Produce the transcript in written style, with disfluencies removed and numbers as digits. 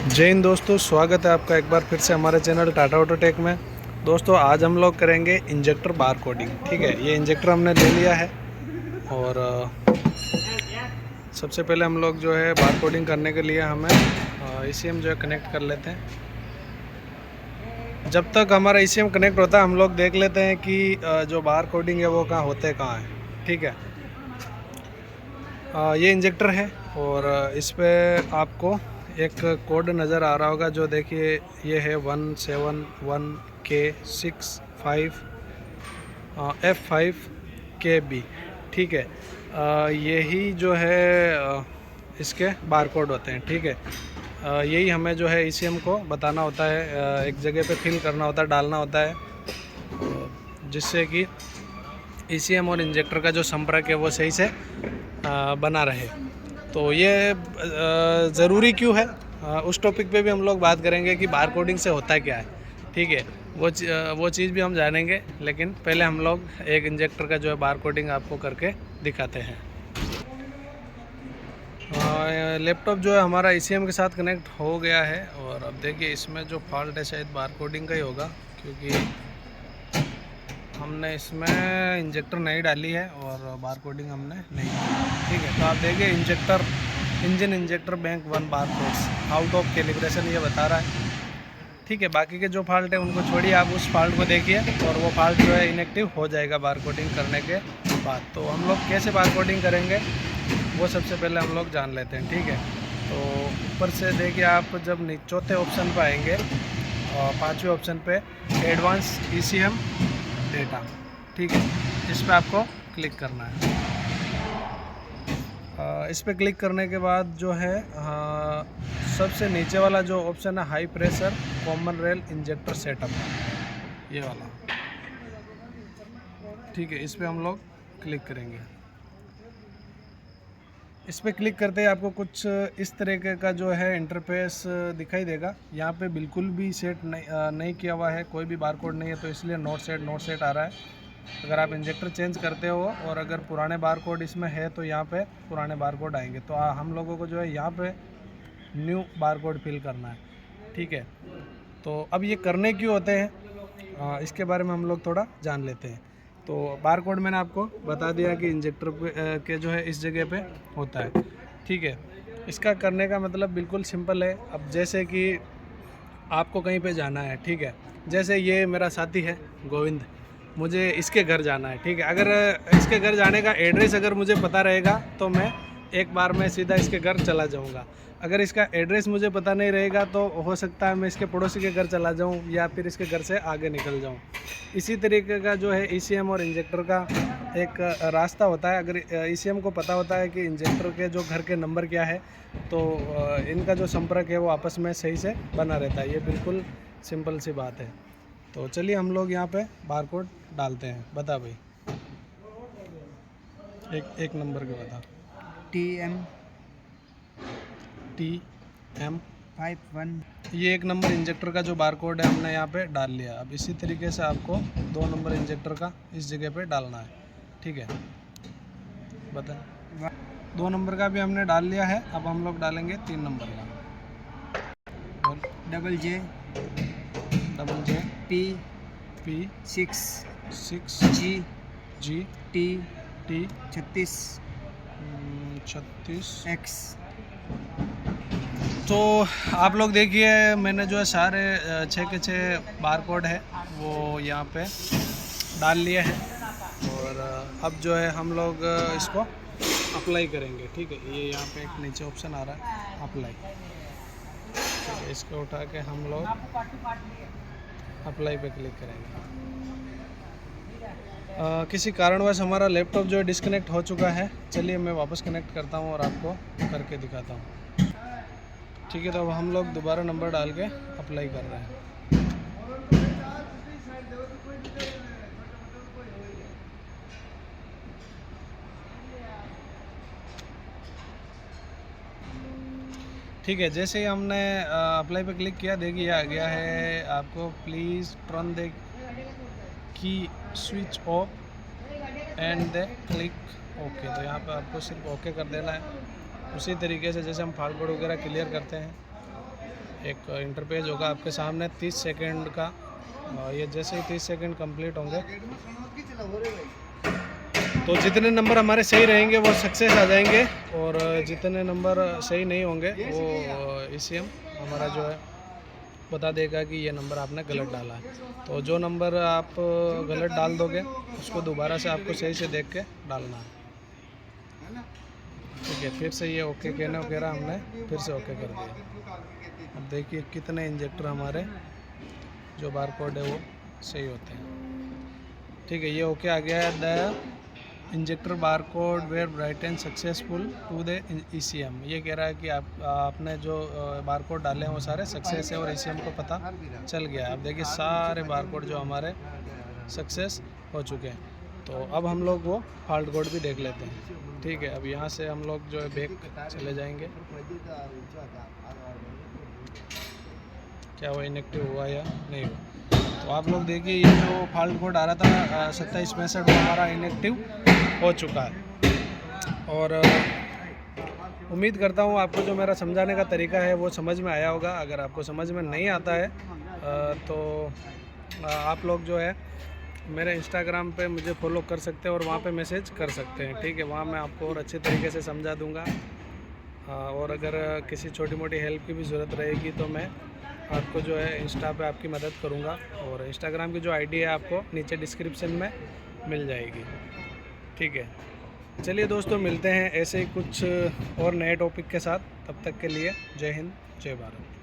जय हिंद दोस्तों, स्वागत है आपका एक बार फिर से हमारे चैनल टाटा ऑटोटेक में। दोस्तों आज हम लोग करेंगे इंजेक्टर बार कोडिंग। ठीक है, ये इंजेक्टर हमने ले लिया है और सबसे पहले हम लोग जो है बार कोडिंग करने के लिए हमें ईसीएम जो है कनेक्ट कर लेते हैं। जब तक हमारा ईसीएम कनेक्ट होता है हम लोग देख लेते हैं कि जो बार कोडिंग है वो कहाँ है। ठीक है, ये इंजेक्टर है और इस पर आपको एक कोड नज़र आ रहा होगा, जो देखिए ये है 171K65 F5KB। ठीक है, यही जो है इसके बार कोड होते हैं। ठीक है, यही हमें जो है ईसीएम को बताना होता है, एक जगह पे फिल करना होता है, डालना होता है, जिससे कि ईसीएम और इंजेक्टर का जो संपर्क है वो सही से बना रहे। तो ये ज़रूरी क्यों है, उस टॉपिक पे भी हम लोग बात करेंगे कि बार कोडिंग से होता क्या है। ठीक है, वो चीज़ भी हम जानेंगे, लेकिन पहले हम लोग एक इंजेक्टर का जो है बार कोडिंग आपको करके दिखाते हैं। लैपटॉप जो है हमारा ईसीएम के साथ कनेक्ट हो गया है और अब देखिए इसमें जो फॉल्ट है शायद बार कोडिंग का ही होगा, क्योंकि हमने इसमें इंजेक्टर नहीं डाली है और बार कोडिंग हमने नहीं की। ठीक है, तो आप देखिए engine injector bank 1 bar codes out of calibration ये बता रहा है। ठीक है, बाकी के जो फॉल्ट है उनको छोड़िए, आप उस फॉल्ट को देखिए और वो फॉल्ट जो है इनएक्टिव हो जाएगा बार कोडिंग करने के बाद। तो हम लोग कैसे बार कोडिंग करेंगे वो सबसे पहले हम लोग जान लेते हैं। ठीक है, तो ऊपर से देखिए आप जब चौथे ऑप्शन पर आएंगे और पाँचवें ऑप्शन पे एडवांस ईसीएम डेटा। ठीक है, इस पर आपको क्लिक करना है। इस पर क्लिक करने के बाद जो है सबसे नीचे वाला जो ऑप्शन है high pressure common rail injector setup, ये वाला। ठीक है, इस पर हम लोग क्लिक करेंगे। इस पर क्लिक करते ही आपको कुछ इस तरीके का जो है इंटरफेस दिखाई देगा। यहाँ पे बिल्कुल भी सेट नहीं किया हुआ है, कोई भी बारकोड नहीं है, तो इसलिए नोट सेट आ रहा है। अगर आप इंजेक्टर चेंज करते हो और अगर पुराने बारकोड इसमें है तो यहाँ पे पुराने बारकोड आएंगे। तो हम लोगों को जो है यहाँ पे न्यू बारकोड फिल करना है। ठीक है, तो अब ये करने क्यों होते हैं इसके बारे में हम लोग थोड़ा जान लेते हैं। तो बार कोड मैंने आपको बता दिया कि इंजेक्टर के जो है इस जगह पे होता है। ठीक है, इसका करने का मतलब बिल्कुल सिंपल है। अब जैसे कि आपको कहीं पे जाना है, ठीक है, जैसे ये मेरा साथी है गोविंद, मुझे इसके घर जाना है। ठीक है, अगर इसके घर जाने का एड्रेस अगर मुझे पता रहेगा तो मैं एक बार में सीधा इसके घर चला जाऊंगा। अगर इसका एड्रेस मुझे पता नहीं रहेगा तो हो सकता है मैं इसके पड़ोसी के घर चला जाऊं या फिर इसके घर से आगे निकल जाऊं। इसी तरीके का जो है ईसीएम और इंजेक्टर का एक रास्ता होता है। अगर ईसीएम को पता होता है कि इंजेक्टर के जो घर के नंबर क्या है, तो इनका जो संपर्क है वो आपस में सही से बना रहता है। ये बिल्कुल सिंपल सी बात है। तो चलिए हम लोग यहाँ पे बारकोड डालते हैं। बता भाई, एक नंबर के बता। TM 51। ये एक नंबर इंजेक्टर का जो बारकोड है हमने यहाँ पे डाल लिया। अब इसी तरीके से आपको 2 नंबर इंजेक्टर का इस जगह पे डालना है। ठीक है, बता 2 नंबर का भी हमने डाल लिया है। अब हम लोग डालेंगे 3 नंबर का। बोल। JJ P6 G T 36 X। तो आप लोग देखिए मैंने जो है सारे 6 के 6 बारकोड है वो यहाँ पे डाल लिए हैं और अब जो है हम लोग इसको अप्लाई करेंगे। ठीक है, ये यहाँ पे एक नीचे ऑप्शन आ रहा है अप्लाई। ठीक है, इसको उठा के हम लोग अप्लाई पे क्लिक करेंगे। किसी कारणवश हमारा लैपटॉप जो है डिस्कनेक्ट हो चुका है। चलिए मैं वापस कनेक्ट करता हूँ और आपको करके दिखाता हूँ। ठीक है, तो अब हम लोग दोबारा नंबर डाल के अप्लाई कर रहे हैं। ठीक है, जैसे ही हमने अप्लाई पे क्लिक किया, देखिए आ गया है आपको please turn the key switch off and the click okay. तो यहाँ पे आपको सिर्फ ओके कर देना है, उसी तरीके से जैसे हम फाल्ट कोड वगैरह क्लियर करते हैं एक इंटरपेज होगा आपके सामने 30 सेकंड का। ये जैसे ही 30 सेकंड कंप्लीट होंगे तो जितने नंबर हमारे सही रहेंगे वो सक्सेस आ जाएंगे, और जितने नंबर सही नहीं होंगे वो ECM हमारा जो है बता देगा कि ये नंबर आपने गलत डाला है। तो जो नंबर आप गलत डाल दोगे उसको दोबारा से आपको सही से देख के डालना है। ठीक है, फिर से ये ओके कहने वगैरह हमने फिर से ओके कर दिया। अब देखिए कितने इंजेक्टर हमारे जो बार कोड है वो सही होते हैं। ठीक है, ये ओके आ गया है। The injector bar code were written successful to the ECM। ये कह रहा है कि आपने जो बार कोड डाले हैं वो सारे सक्सेस है और ECM को पता चल गया है। अब देखिए सारे बार कोड जो हमारे सक्सेस हो चुके हैं। तो अब हम लोग वो फॉल्ट कोड भी देख लेते हैं। ठीक है, अब यहाँ से हम लोग जो है बैक चले जाएंगे, क्या वो इनएक्टिव हुआ या नहीं हुआ। तो आप लोग देखिए ये जो फॉल्ट कोड आ रहा था 2762 वो हमारा इनएक्टिव हो चुका है। और उम्मीद करता हूँ आपको जो मेरा समझाने का तरीका है वो समझ में आया होगा। अगर आपको समझ में नहीं आता है तो आप लोग जो है मेरे इंस्टाग्राम पे मुझे फॉलो कर सकते हैं और वहाँ पे मैसेज कर सकते हैं। ठीक है, वहाँ मैं आपको और अच्छे तरीके से समझा दूँगा। और अगर किसी छोटी मोटी हेल्प की भी ज़रूरत रहेगी तो मैं आपको जो है इंस्टा पे आपकी मदद करूँगा, और इंस्टाग्राम की जो ID है आपको नीचे डिस्क्रिप्शन में मिल जाएगी। ठीक है, चलिए दोस्तों मिलते हैं ऐसे ही कुछ और नए टॉपिक के साथ। तब तक के लिए जय हिंद, जय भारत।